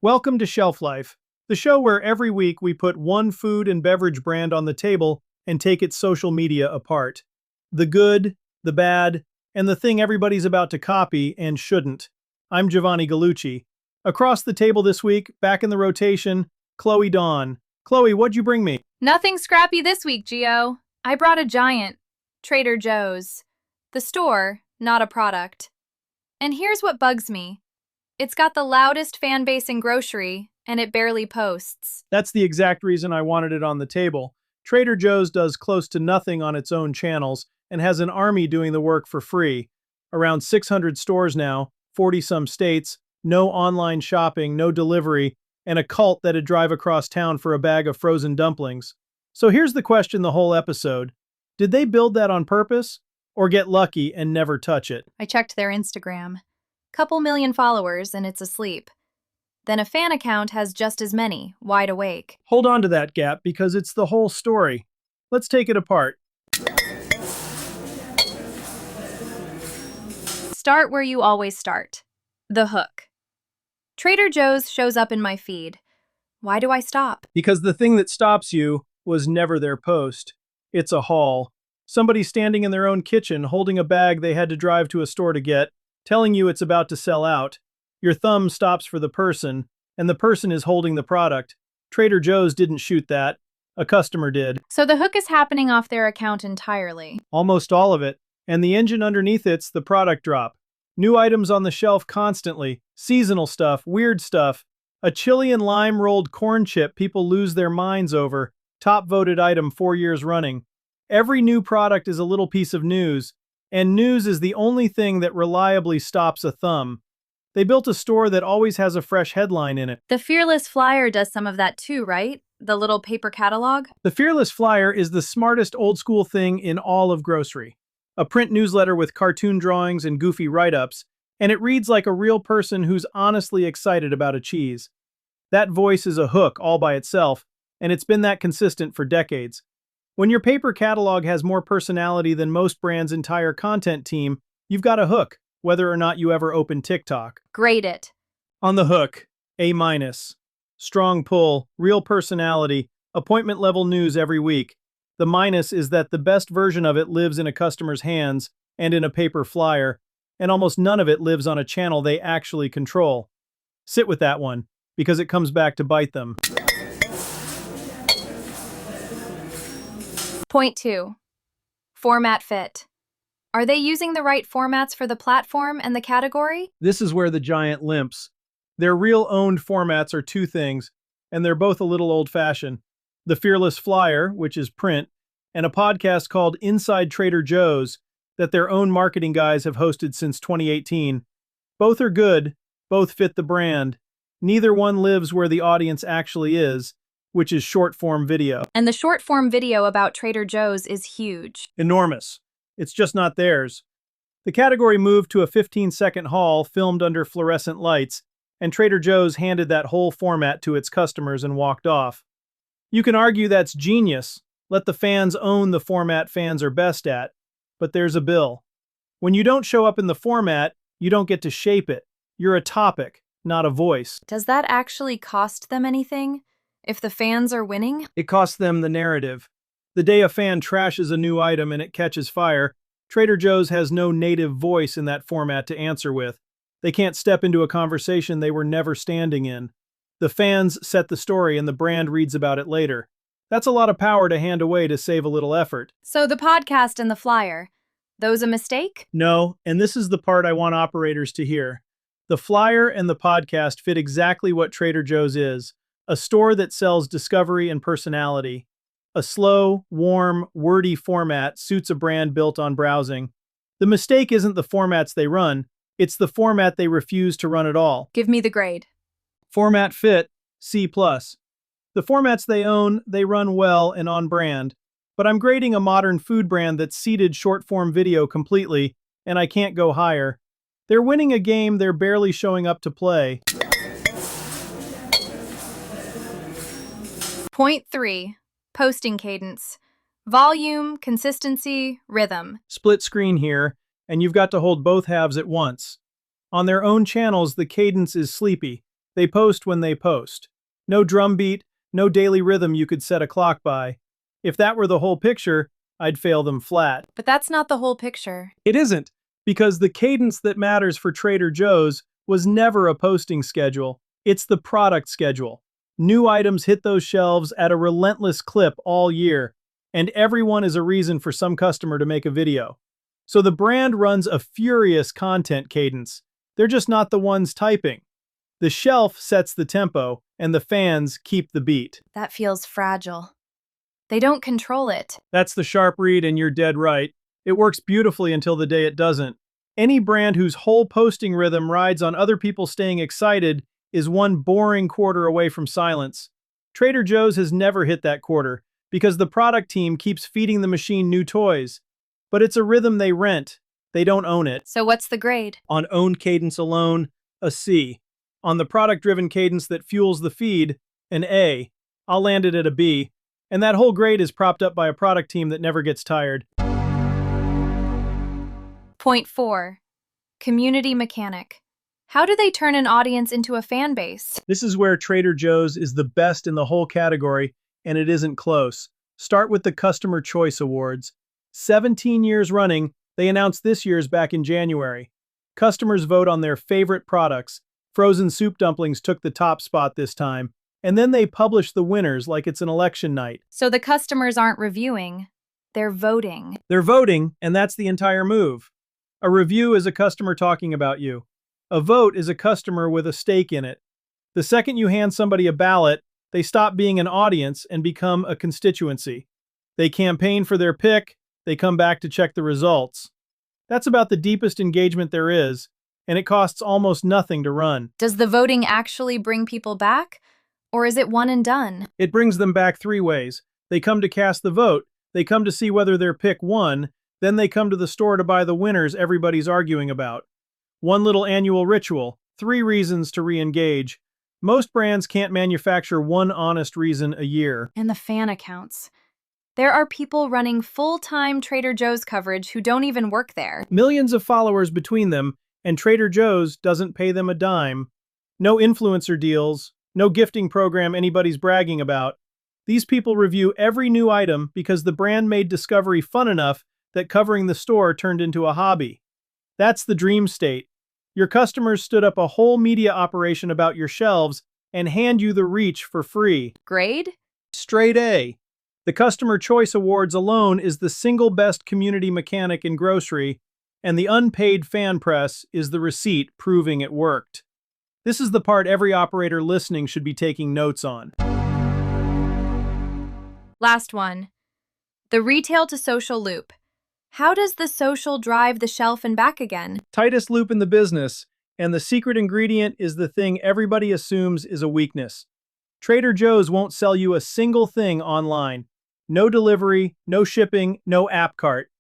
Welcome to Shelf Life, the show where every week we put one food and beverage brand on the table and take its social media apart. The good, the bad, and the thing everybody's about to copy and shouldn't. I'm Giovanni Gallucci. Across the table this week, back in the rotation, Chloe Dawn. Chloe, what'd you bring me? Nothing scrappy this week, Gio. I brought a giant. Trader Joe's. The store, not a product. And here's what bugs me. It's got the loudest fan base in grocery, and it barely posts. That's the exact reason I wanted it on the table. Trader Joe's does close to nothing on its own channels and has an army doing the work for free. Around 600 stores now, 40-some states, no online shopping, no delivery, and a cult that'd drive across town for a bag of frozen dumplings. So here's the question the whole episode. Did they build that on purpose, or get lucky and never touch it? I checked their Instagram. Couple million followers, and it's asleep. Then a fan account has just as many, wide awake. Hold on to that gap because it's the whole story. Let's take it apart. Start where you always start. The hook. Trader Joe's shows up in my feed. Why do I stop? Because the thing that stops you was never their post. It's a haul. Somebody standing in their own kitchen holding a bag they had to drive to a store to get, telling you it's about to sell out. Your thumb stops for the person, and the person is holding the product. Trader Joe's didn't shoot that. A customer did. So the hook is happening off their account entirely. Almost all of it. And the engine underneath it's the product drop. New items on the shelf constantly. Seasonal stuff, weird stuff. A chili and lime rolled corn chip people lose their minds over. Top voted item 4 years running. Every new product is a little piece of news. And news is the only thing that reliably stops a thumb. They built a store that always has a fresh headline in it. The Fearless Flyer does some of that too, right? The little paper catalog? The Fearless Flyer is the smartest old-school thing in all of grocery. A print newsletter with cartoon drawings and goofy write-ups, and it reads like a real person who's honestly excited about a cheese. That voice is a hook all by itself, and it's been that consistent for decades. When your paper catalog has more personality than most brands' entire content team, you've got a hook, whether or not you ever open TikTok. Grade it. On the hook, A-. Strong pull, real personality, appointment-level news every week. The minus is that the best version of it lives in a customer's hands and in a paper flyer, and almost none of it lives on a channel they actually control. Sit with that one, because it comes back to bite them. Point 2. Format fit. Are they using the right formats for the platform and the category? This is where the giant limps. Their real owned formats are two things, and they're both a little old-fashioned. The Fearless Flyer, which is print, and a podcast called Inside Trader Joe's that their own marketing guys have hosted since 2018. Both are good, both fit the brand. Neither one lives where the audience actually is, which is short-form video. And the short-form video about Trader Joe's is huge. Enormous. It's just not theirs. The category moved to a 15-second haul filmed under fluorescent lights, and Trader Joe's handed that whole format to its customers and walked off. You can argue that's genius. Let the fans own the format fans are best at. But there's a bill. When you don't show up in the format, you don't get to shape it. You're a topic, not a voice. Does that actually cost them anything? If the fans are winning? It costs them the narrative. The day a fan trashes a new item and it catches fire, Trader Joe's has no native voice in that format to answer with. They can't step into a conversation they were never standing in. The fans set the story and the brand reads about it later. That's a lot of power to hand away to save a little effort. So the podcast and the flyer, those a mistake? No, and this is the part I want operators to hear. The flyer and the podcast fit exactly what Trader Joe's is, a store that sells discovery and personality. A slow, warm, wordy format suits a brand built on browsing. The mistake isn't the formats they run, it's the format they refuse to run at all. Give me the grade. Format fit, C+. The formats they own, they run well and on brand. But I'm grading a modern food brand that's seeded short-form video completely, and I can't go higher. They're winning a game they're barely showing up to play. Point 3. Posting cadence. Volume, consistency, rhythm. Split screen here, and you've got to hold both halves at once. On their own channels, the cadence is sleepy. They post when they post. No drumbeat, no daily rhythm you could set a clock by. If that were the whole picture, I'd fail them flat. But that's not the whole picture. It isn't, because the cadence that matters for Trader Joe's was never a posting schedule. It's the product schedule. New items hit those shelves at a relentless clip all year, and everyone is a reason for some customer to make a video. So the brand runs a furious content cadence. They're just not the ones typing. The shelf sets the tempo, and the fans keep the beat. That feels fragile. They don't control it. That's the sharp read, and you're dead right. It works beautifully until the day it doesn't. Any brand whose whole posting rhythm rides on other people staying excited is one boring quarter away from silence. Trader Joe's has never hit that quarter because the product team keeps feeding the machine new toys. But it's a rhythm they rent. They don't own it. So what's the grade? On owned cadence alone, a C. On the product-driven cadence that fuels the feed, an A. I'll land it at a B. And that whole grade is propped up by a product team that never gets tired. Point 4. Community mechanic. How do they turn an audience into a fan base? This is where Trader Joe's is the best in the whole category, and it isn't close. Start with the Customer Choice Awards. 17 years running, they announced this year's back in January. Customers vote on their favorite products. Frozen soup dumplings took the top spot this time. And then they publish the winners like it's an election night. So the customers aren't reviewing, they're voting. They're voting, and that's the entire move. A review is a customer talking about you. A vote is a customer with a stake in it. The second you hand somebody a ballot, they stop being an audience and become a constituency. They campaign for their pick, they come back to check the results. That's about the deepest engagement there is, and it costs almost nothing to run. Does the voting actually bring people back? Or is it one and done? It brings them back 3 ways. They come to cast the vote, they come to see whether their pick won, then they come to the store to buy the winners everybody's arguing about. One little annual ritual, 3 reasons to re-engage. Most brands can't manufacture one honest reason a year. And the fan accounts. There are people running full-time Trader Joe's coverage who don't even work there. Millions of followers between them, and Trader Joe's doesn't pay them a dime. No influencer deals, no gifting program anybody's bragging about. These people review every new item because the brand made discovery fun enough that covering the store turned into a hobby. That's the dream state. Your customers stood up a whole media operation about your shelves and hand you the reach for free. Grade? Straight A. The Customer Choice Awards alone is the single best community mechanic in grocery, and the unpaid fan press is the receipt proving it worked. This is the part every operator listening should be taking notes on. Last one. The retail to social loop. How does the social drive the shelf and back again? Tightest loop in the business, and the secret ingredient is the thing everybody assumes is a weakness. Trader Joe's won't sell you a single thing online. No delivery, no shipping, no app cart.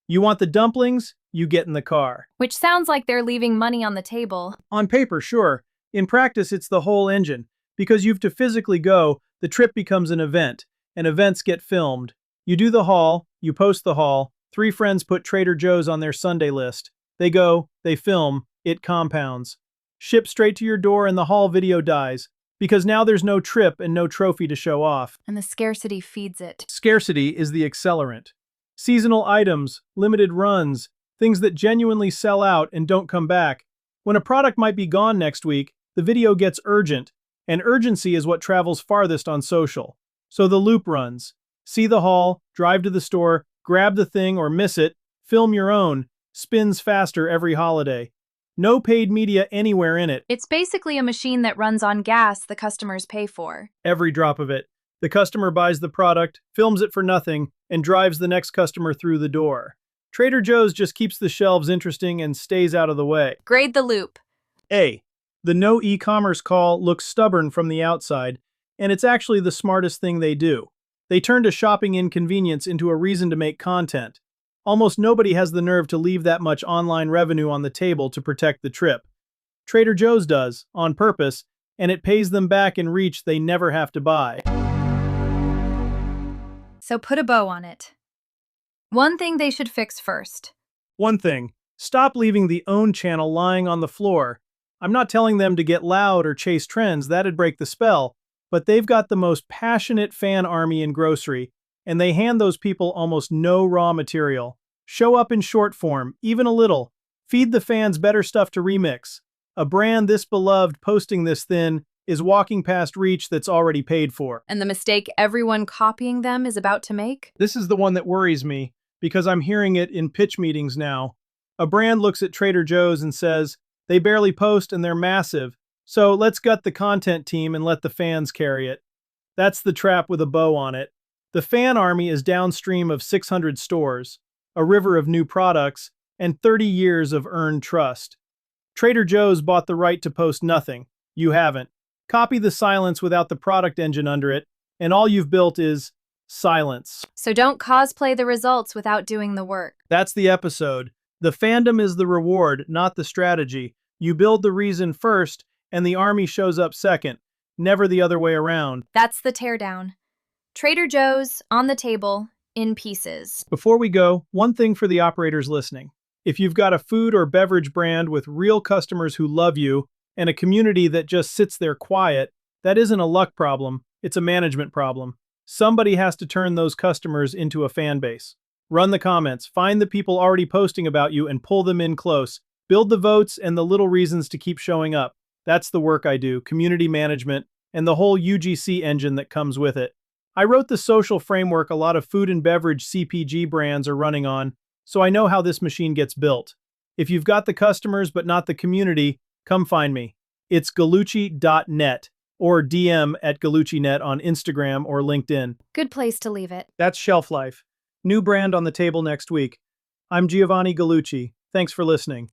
You want the dumplings? You get in the car. Which sounds like they're leaving money on the table. On paper, sure. In practice, it's the whole engine. Because you have to physically go, the trip becomes an event, and events get filmed. You do the haul, you post the haul. 3 friends put Trader Joe's on their Sunday list. They go, they film, it compounds. Ship straight to your door and the haul video dies. Because now there's no trip and no trophy to show off. And the scarcity feeds it. Scarcity is the accelerant. Seasonal items, limited runs, things that genuinely sell out and don't come back. When a product might be gone next week, the video gets urgent, and urgency is what travels farthest on social. So the loop runs. See the haul, drive to the store, grab the thing or miss it, film your own, spins faster every holiday. No paid media anywhere in it. It's basically a machine that runs on gas the customers pay for. Every drop of it. The customer buys the product, films it for nothing, and drives the next customer through the door. Trader Joe's just keeps the shelves interesting and stays out of the way. Grade the loop. A. The no e-commerce call looks stubborn from the outside, and it's actually the smartest thing they do. They turned a shopping inconvenience into a reason to make content. Almost nobody has the nerve to leave that much online revenue on the table to protect the trip. Trader Joe's does, on purpose, and it pays them back in reach they never have to buy. So put a bow on it. One thing they should fix first. One thing, stop leaving the own channel lying on the floor. I'm not telling them to get loud or chase trends, that'd break the spell, but they've got the most passionate fan army in grocery, and they hand those people almost no raw material. Show up in short form, even a little. Feed the fans better stuff to remix. A brand this beloved posting this thin is walking past reach that's already paid for. And the mistake everyone copying them is about to make? This is the one that worries me, because I'm hearing it in pitch meetings now. A brand looks at Trader Joe's and says, they barely post and they're massive, so let's gut the content team and let the fans carry it. That's the trap with a bow on it. The fan army is downstream of 600 stores, a river of new products, and 30 years of earned trust. Trader Joe's bought the right to post nothing. You haven't. Copy the silence without the product engine under it, and all you've built is silence. So don't cosplay the results without doing the work. That's the episode. The fandom is the reward, not the strategy. You build the reason first, and the army shows up second, never the other way around. That's the teardown. Trader Joe's, on the table, in pieces. Before we go, one thing for the operators listening. If you've got a food or beverage brand with real customers who love you and a community that just sits there quiet, that isn't a luck problem, it's a management problem. Somebody has to turn those customers into a fan base. Run the comments, find the people already posting about you and pull them in close. Build the votes and the little reasons to keep showing up. That's the work I do, community management, and the whole UGC engine that comes with it. I wrote the social framework a lot of food and beverage CPG brands are running on, so I know how this machine gets built. If you've got the customers but not the community, come find me. It's gallucci.net or DM at gallucci.net on Instagram or LinkedIn. Good place to leave it. That's shelf life. New brand on the table next week. I'm Giovanni Gallucci. Thanks for listening.